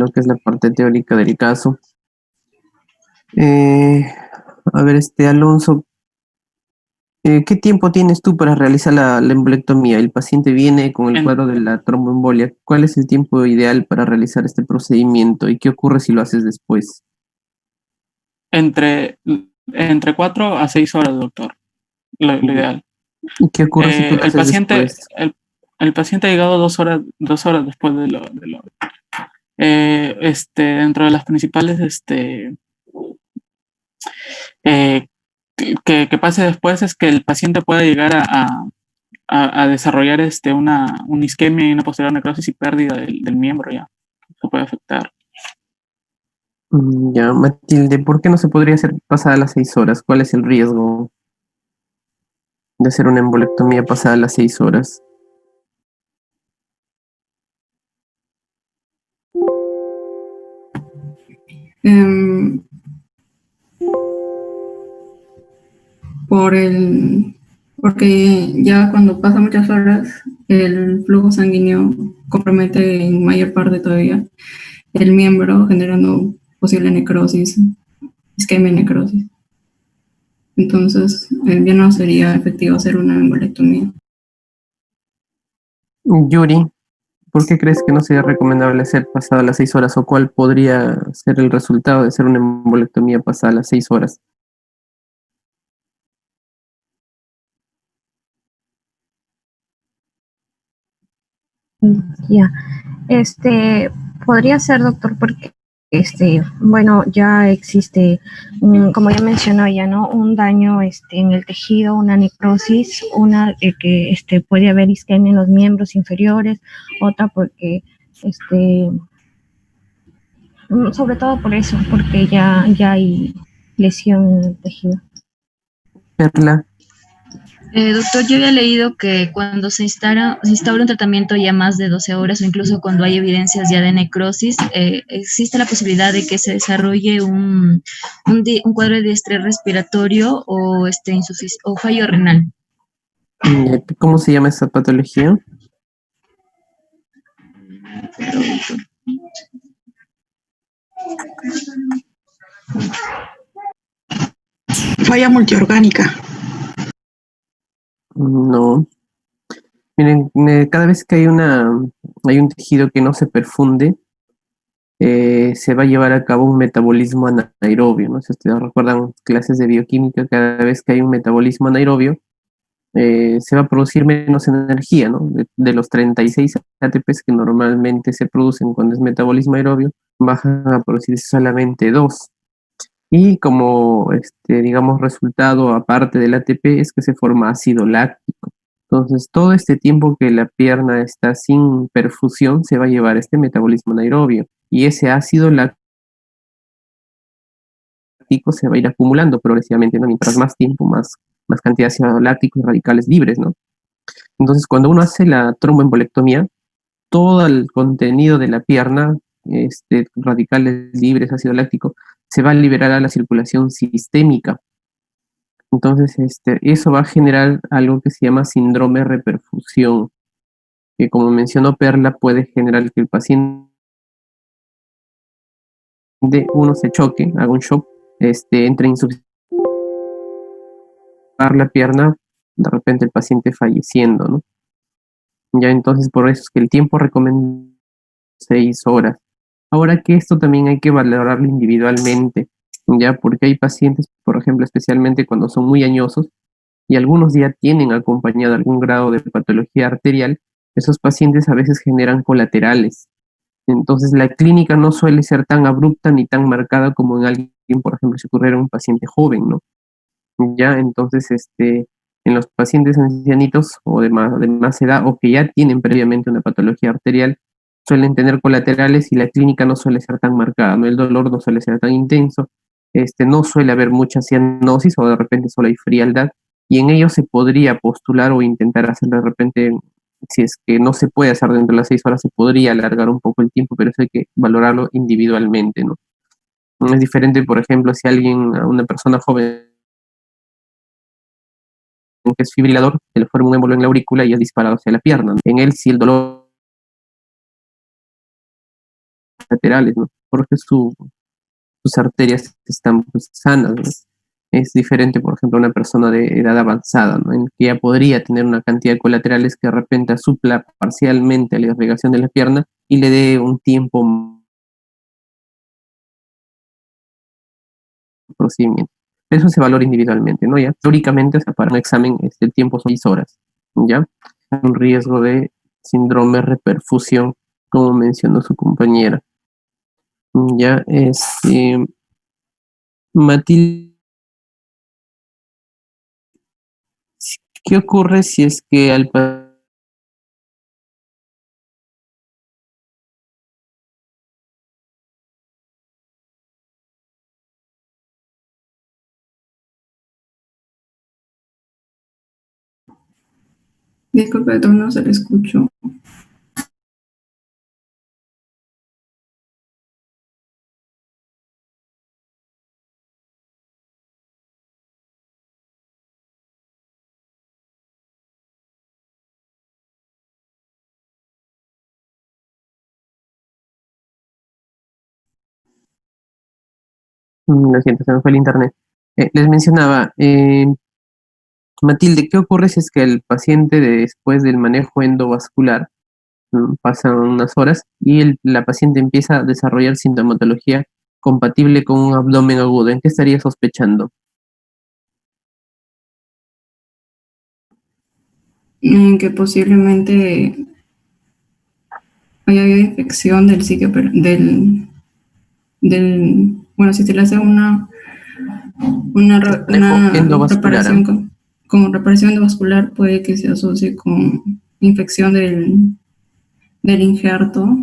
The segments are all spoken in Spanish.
lo que es la parte teórica del caso. Eh, a ver, Alonso, ¿qué tiempo tienes tú para realizar la embolectomía? El paciente viene con el En- cuadro de la tromboembolia. ¿Cuál es el tiempo ideal para realizar este procedimiento y qué ocurre si lo haces después? entre, entre 4 a 6 horas, doctor, lo ideal. ¿Y qué ocurre si tú lo El haces paciente, después? el paciente ha llegado 2 horas después dentro de las principales, eh, que pase después es que el paciente pueda llegar a desarrollar una isquemia y una posterior necrosis y pérdida del miembro ya. Eso puede afectar. Ya, Matilde, ¿por qué no se podría hacer pasada las 6 horas? ¿Cuál es el riesgo de hacer una embolectomía pasada las 6 horas? Em, porque ya cuando pasa muchas horas, el flujo sanguíneo compromete en mayor parte todavía el miembro, generando posible necrosis, isquemia y necrosis. Entonces, ya no sería efectivo hacer una embolectomía. Yuri, ¿por qué crees que no sería recomendable hacer pasada las 6 horas o cuál podría ser el resultado de hacer una embolectomía pasada las 6 horas? Ya, podría ser, doctor, porque, bueno, ya existe, como ya mencionó ya, ¿no? Un daño, en el tejido, una necrosis, una que, puede haber isquemia en los miembros inferiores, otra porque, sobre todo por eso, porque ya hay lesión en el tejido. Perla, Doctor, yo había leído que cuando se instaura un tratamiento ya más de 12 horas o incluso cuando hay evidencias ya de necrosis, existe la posibilidad de que se desarrolle un cuadro de estrés respiratorio o, o fallo renal. ¿cómo se llama esa patología? Pero, doctor, Falla multiorgánica. No. Miren, cada vez que hay un tejido que no se perfunde, se va a llevar a cabo un metabolismo anaerobio, ¿no? Si ustedes recuerdan clases de bioquímica, cada vez que hay un metabolismo anaerobio, se va a producir menos energía, ¿no? De los 36 ATPs que normalmente se producen cuando es metabolismo aerobio, bajan a producirse solamente 2. Y como, digamos, resultado aparte del ATP es que se forma ácido láctico. Entonces, todo este tiempo que la pierna está sin perfusión se va a llevar este metabolismo anaerobio y ese ácido láctico se va a ir acumulando progresivamente, ¿no? Mientras más tiempo, más cantidad de ácido láctico y radicales libres, ¿no? Entonces, cuando uno hace la tromboembolectomía, todo el contenido de la pierna, radicales libres, ácido láctico, se va a liberar a la circulación sistémica. Entonces, eso va a generar algo que se llama síndrome de reperfusión, que como mencionó Perla, puede generar que el paciente, uno se choque, haga un shock, entre insuficiencia la pierna, de repente el paciente falleciendo, ¿no? Ya entonces por eso es que el tiempo recomienda 6 horas. Ahora que esto también hay que valorarlo individualmente, ya porque hay pacientes, por ejemplo, especialmente cuando son muy añosos y algunos ya tienen acompañado algún grado de patología arterial, esos pacientes a veces generan colaterales. Entonces la clínica no suele ser tan abrupta ni tan marcada como en alguien, por ejemplo, si ocurriera en un paciente joven, ¿no? Ya, entonces, en los pacientes ancianitos o de más edad o que ya tienen previamente una patología arterial, suelen tener colaterales y la clínica no suele ser tan marcada, ¿no? El dolor no suele ser tan intenso, no suele haber mucha cianosis o de repente solo hay frialdad y en ello se podría postular o intentar hacer de repente, si es que no se puede hacer dentro de las 6 horas, se podría alargar un poco el tiempo, pero eso hay que valorarlo individualmente, ¿no? Es diferente, por ejemplo, si alguien, a una persona joven que es fibrilador, se le forma un émbolo en la aurícula y es disparado hacia la pierna. En él, si el dolor laterales, ¿no? Porque sus arterias están pues, sanas, ¿no? Es diferente, por ejemplo, a una persona de edad avanzada, ¿no? En que ya podría tener una cantidad de colaterales que de repente supla parcialmente la irrigación de la pierna y le dé un tiempo procedimiento. Eso se valora individualmente, ¿no? Ya, teóricamente, o sea, para un examen, el tiempo son 6 horas, ¿ya? Un riesgo de síndrome de reperfusión, como mencionó su compañera. Ya, Matilde, ¿qué ocurre si es que al Disculpe, doctor, no se le escuchó. Lo siento, se me fue el internet. Les mencionaba, Matilde, ¿qué ocurre si es que el paciente después del manejo endovascular pasan unas horas y la paciente empieza a desarrollar sintomatología compatible con un abdomen agudo? ¿En qué estaría sospechando? Que posiblemente haya habido infección del sitio, bueno, si se le hace una Endovascular, reparación con reparación endovascular, puede que se asocie con infección del injerto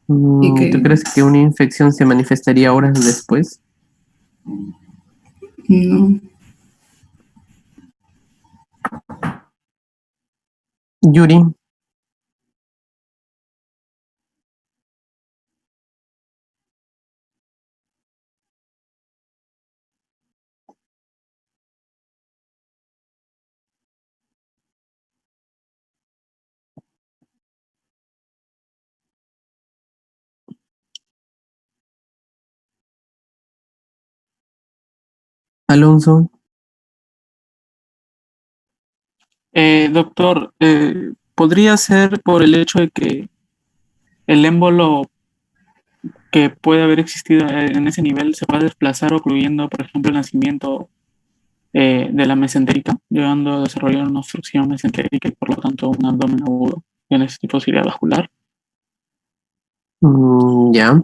y ¿Tú que crees que una infección se manifestaría horas después? no. Yuri, Alonso, Doctor, ¿podría ser por el hecho de que el émbolo que puede haber existido en ese nivel se pueda desplazar, ocluyendo, por ejemplo, el nacimiento de la mesentérica, llegando a desarrollar una obstrucción mesentérica y por lo tanto un abdomen agudo en ese tipo de posibilidad vascular? ya.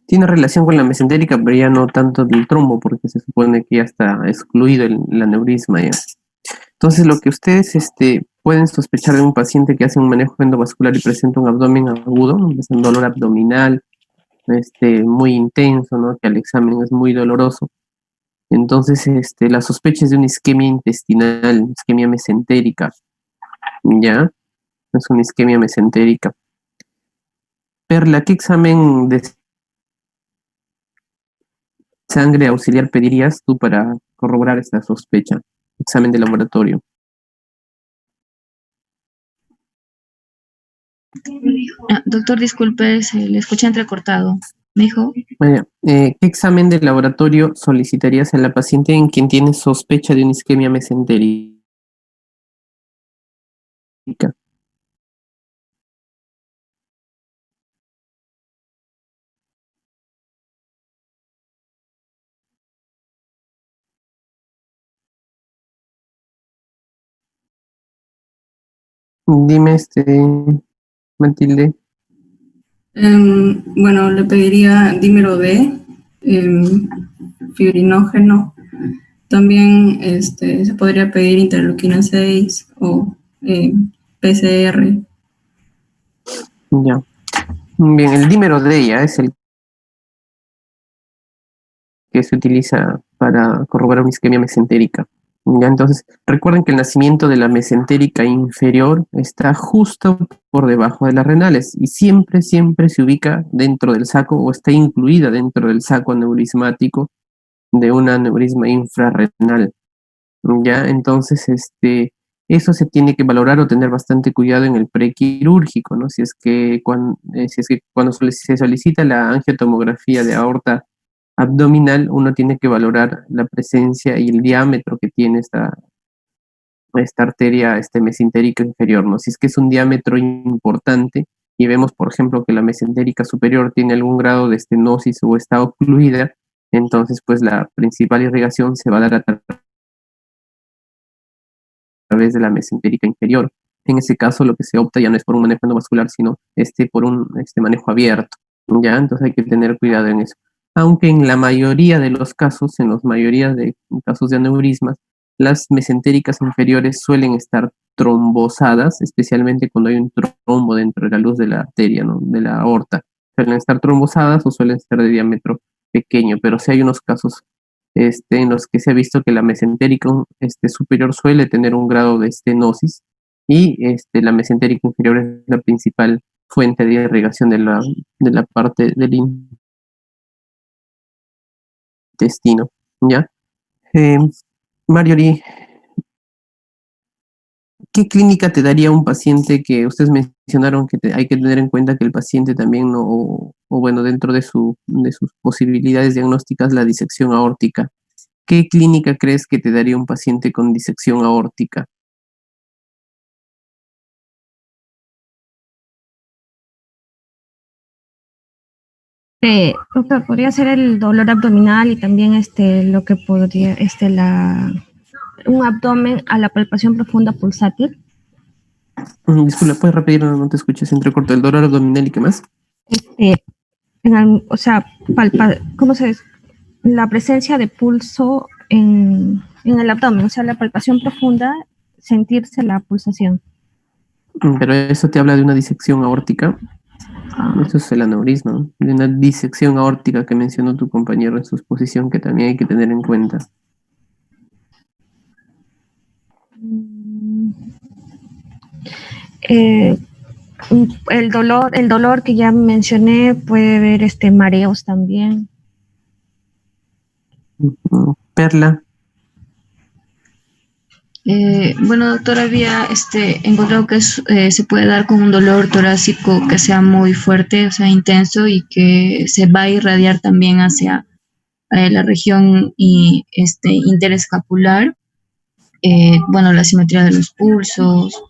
Tiene relación con la mesentérica, pero ya no tanto del trombo, porque se supone que ya está excluido el aneurisma ya. Entonces, lo que ustedes pueden sospechar de un paciente que hace un manejo endovascular y presenta un abdomen agudo, es un dolor abdominal, muy intenso, ¿no? Que al examen es muy doloroso. Entonces, la sospecha es de una isquemia intestinal, isquemia mesentérica, ¿ya? Es una isquemia mesentérica. Perla, ¿qué examen de sangre auxiliar pedirías tú para corroborar esta sospecha? Examen de laboratorio. Doctor, disculpe, se le escucha entrecortado. Me dijo, Vaya, ¿qué examen de laboratorio solicitarías a la paciente en quien tiene sospecha de una isquemia mesentérica? Dime, Matilde. Bueno, le pediría dímero D, fibrinógeno. También se podría pedir interleuquina 6 o PCR. Ya. Bien, el dímero de ella es el que se utiliza para corroborar una isquemia mesentérica. Ya, entonces, recuerden que el nacimiento de la mesentérica inferior está justo por debajo de las renales y siempre, siempre se ubica dentro del saco o está incluida dentro del saco aneurismático de un aneurisma infrarrenal. Ya, entonces, eso se tiene que valorar o tener bastante cuidado en el prequirúrgico, ¿no? Si es que cuando se solicita la angiotomografía de aorta abdominal, uno tiene que valorar la presencia y el diámetro que tiene esta arteria mesentérica inferior, ¿no? Si es que es un diámetro importante y vemos, por ejemplo, que la mesentérica superior tiene algún grado de estenosis o está ocluida, entonces pues la principal irrigación se va a dar a través de la mesentérica inferior. En ese caso, lo que se opta ya no es por un manejo endovascular, sino por un manejo abierto, ¿ya? Entonces hay que tener cuidado en eso. Aunque en la mayoría de los casos, en los mayoría de casos de aneurismas, las mesentéricas inferiores suelen estar trombosadas, especialmente cuando hay un trombo dentro de la luz de la arteria, ¿no? De la aorta. Suelen estar trombosadas o suelen ser de diámetro pequeño, pero sí hay unos casos en los que se ha visto que la mesentérica superior suele tener un grado de estenosis y la mesentérica inferior es la principal fuente de irrigación de la parte del intestino, ¿ya? Eh, Marjorie, ¿qué clínica te daría un paciente que ustedes mencionaron que hay que tener en cuenta que el paciente también, no, o bueno, dentro de sus posibilidades diagnósticas, la disección aórtica? ¿Qué clínica crees que te daría un paciente con disección aórtica? Doctor, podría ser el dolor abdominal y también lo que podría, un abdomen a la palpación profunda pulsátil. Disculpa, ¿puedes repetir? No te escuché, se entrecortó. El dolor abdominal y qué más. Este, o sea, ¿cómo se dice? La presencia de pulso en el abdomen, o sea, la palpación profunda, sentirse la pulsación. Pero eso te habla de una disección aórtica. Ah, Eso es el aneurisma, ¿no? De una disección aórtica que mencionó tu compañero en su exposición, que también hay que tener en cuenta. mm, eh, el dolor que ya mencioné, puede haber mareos también. Perla. Bueno, doctor, había encontrado que se puede dar con un dolor torácico que sea muy fuerte, o sea, intenso y que se va a irradiar también hacia la región interescapular. Bueno, la simetría de los pulsos,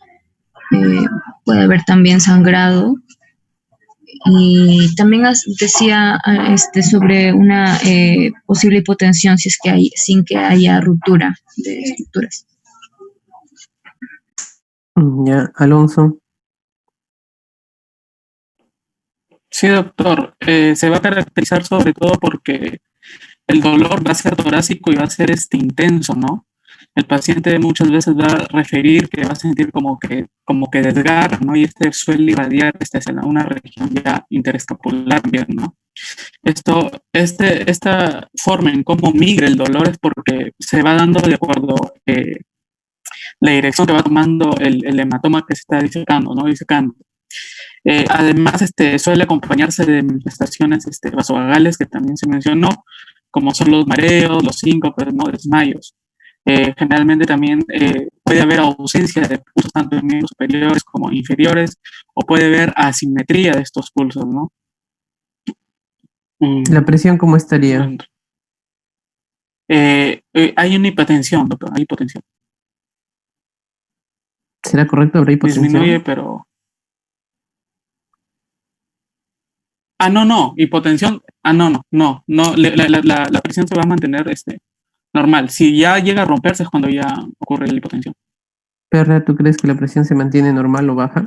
eh, puede haber también sangrado. Y también decía sobre una posible hipotensión si es que sin que haya ruptura de estructuras. Ya, Alonso. Sí, doctor. Se va a caracterizar sobre todo porque el dolor va a ser torácico y va a ser intenso, ¿no? El paciente muchas veces va a referir que va a sentir como que desgarra, ¿no? Y suele irradiar hacia una región ya interescapular, bien, ¿no? Esta forma en cómo migra el dolor es porque se va dando de acuerdo la dirección que va tomando el hematoma que se está disecando, ¿no? Disecando. Además, suele acompañarse de manifestaciones vasovagales que también se mencionó, como son los mareos, los síncopes, ¿no? Desmayos. Generalmente también puede haber ausencia de pulsos tanto en miembros superiores como inferiores, o puede haber asimetría de estos pulsos, ¿no? ¿La presión cómo estaría? Hay una hipotensión, doctor, hay hipotensión. ¿Será correcto? ¿Habrá hipotensión? Disminuye, pero... no, hipotensión. No, la presión se va a mantener normal. Si ya llega a romperse es cuando ya ocurre la hipotensión. Perla, ¿tú crees que la presión se mantiene normal o baja?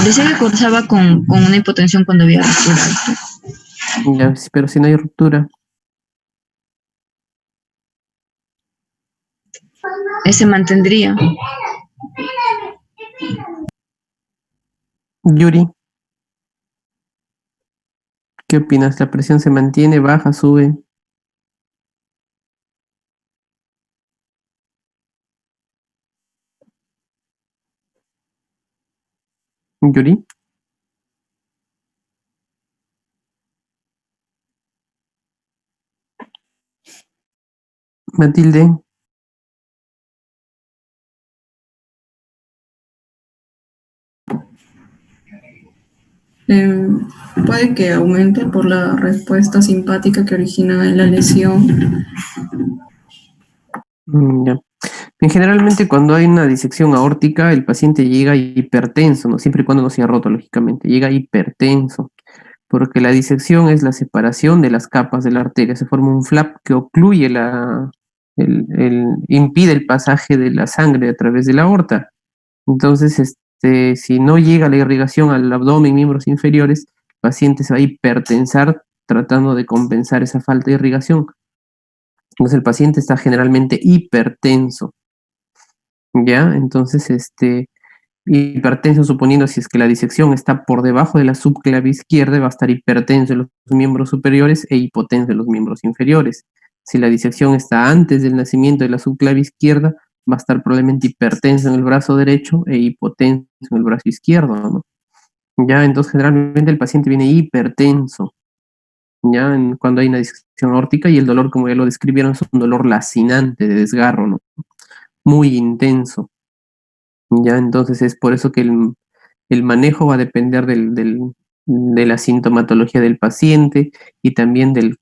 Decía que cursaba con una hipotensión cuando había ruptura. Ya, pero si no hay ruptura. Se mantendría. Yuri, ¿qué opinas? ¿La presión se mantiene, baja, sube? Yuri. Matilde. Eh, Puede que aumente por la respuesta simpática que origina la lesión. Ya. Generalmente cuando hay una disección aórtica, el paciente llega hipertenso, ¿no? Siempre y cuando no se haya roto, lógicamente, llega hipertenso, porque la disección es la separación de las capas de la arteria, se forma un flap que ocluye impide el pasaje de la sangre a través de la aorta. Entonces, si no llega la irrigación al abdomen, miembros inferiores, el paciente se va a hipertensar tratando de compensar esa falta de irrigación. Entonces el paciente está generalmente hipertenso. ¿Ya? Entonces, hipertenso suponiendo si es que la disección está por debajo de la subclave izquierda, va a estar hipertenso en los miembros superiores e hipotenso en los miembros inferiores. Si la disección está antes del nacimiento de la subclave izquierda, va a estar probablemente hipertenso en el brazo derecho e hipotenso en el brazo izquierdo, ¿no? Ya, entonces generalmente el paciente viene hipertenso, ya, cuando hay una disección aórtica y el dolor, como ya lo describieron, es un dolor lacinante de desgarro, ¿no? Muy intenso. Ya, entonces es por eso que el manejo va a depender de la sintomatología del paciente y también de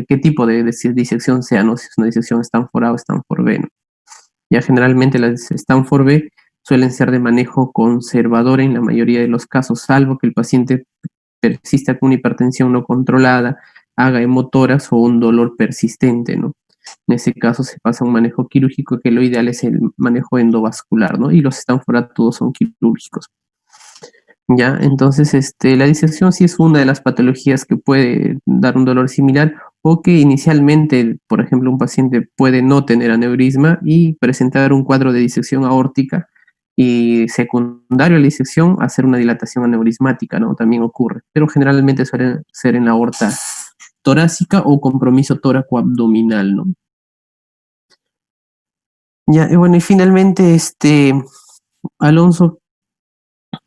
qué tipo de disección sea, ¿no? Si es una disección Stanford A o Stanford B, ¿no? Ya generalmente las Stanford B suelen ser de manejo conservador en la mayoría de los casos, salvo que el paciente persista con una hipertensión no controlada, haga hemotoras o un dolor persistente, ¿no? En ese caso se pasa a un manejo quirúrgico, que lo ideal es el manejo endovascular, ¿no? Y los Stanford todos son quirúrgicos. Ya, entonces la disección sí es una de las patologías que puede dar un dolor similar o que inicialmente, por ejemplo, un paciente puede no tener aneurisma y presentar un cuadro de disección aórtica y secundario a la disección hacer una dilatación aneurismática, ¿no? También ocurre, pero generalmente suele ser en la aorta torácica o compromiso tóraco-abdominal, ¿no? Ya, y bueno, y finalmente, Alonso,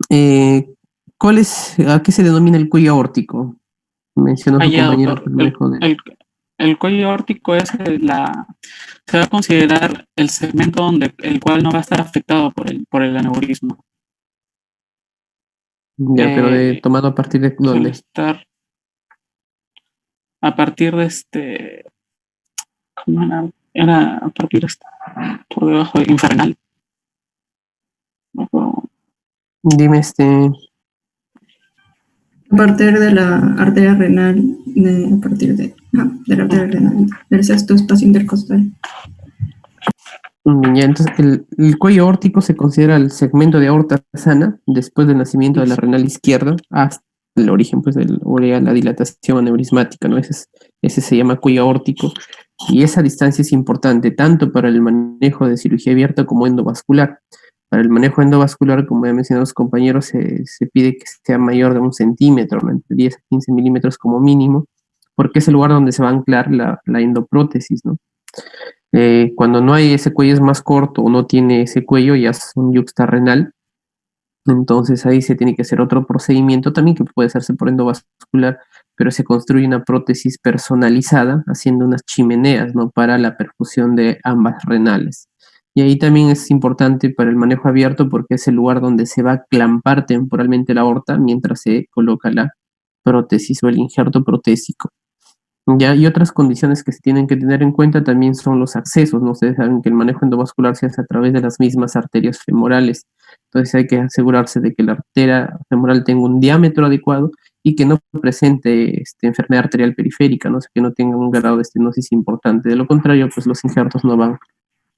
eh, a qué se denomina el cuello aórtico? Mencionó su Ya, compañero que doctor. el manejo de... El cuello aórtico es se va a considerar el segmento donde el cual no va a estar afectado por el aneurisma. Ya, pero tomado a partir de Suele dónde? estar a partir de ¿cómo era? Era a partir por debajo de infrarenal. No me acuerdo. Dime, A partir de la arteria renal, a partir de la arteria renal, del sexto espacio intercostal. ya, entonces el cuello aórtico se considera el segmento de aorta sana después del nacimiento de la renal izquierda hasta el origen, pues, la dilatación aneurismática, ¿no? Ese se llama cuello aórtico y esa distancia es importante tanto para el manejo de cirugía abierta como endovascular. Para el manejo endovascular, como ya mencionado los compañeros, se pide que sea mayor de 1 centímetro, ¿no? Entre 10 a 15 milímetros como mínimo, porque es el lugar donde se va a anclar la endoprótesis, ¿no? Cuando no hay ese cuello es más corto o no tiene ese cuello, ya es un yuxtarrenal. Entonces ahí se tiene que hacer otro procedimiento también que puede hacerse por endovascular, pero se construye una prótesis personalizada haciendo unas chimeneas, ¿no? Para la perfusión de ambas renales. Y ahí también es importante para el manejo abierto porque es el lugar donde se va a clampar temporalmente la aorta mientras se coloca la prótesis o el injerto protésico. Ya, y otras condiciones que se tienen que tener en cuenta también son los accesos, ¿no? Ustedes saben que el manejo endovascular se hace a través de las mismas arterias femorales. Entonces hay que asegurarse de que la arteria femoral tenga un diámetro adecuado y que no presente enfermedad arterial periférica, ¿no? O sea, que no tenga un grado de estenosis importante. De lo contrario, pues los injertos no van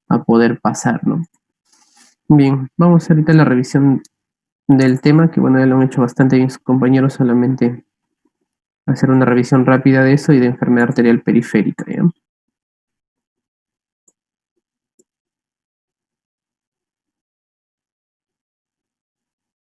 a poder pasar, ¿no? Bien, vamos ahorita a la revisión del tema, que bueno, ya lo han hecho bastante bien sus compañeros, solamente hacer una revisión rápida de eso y de enfermedad arterial periférica, ¿ya?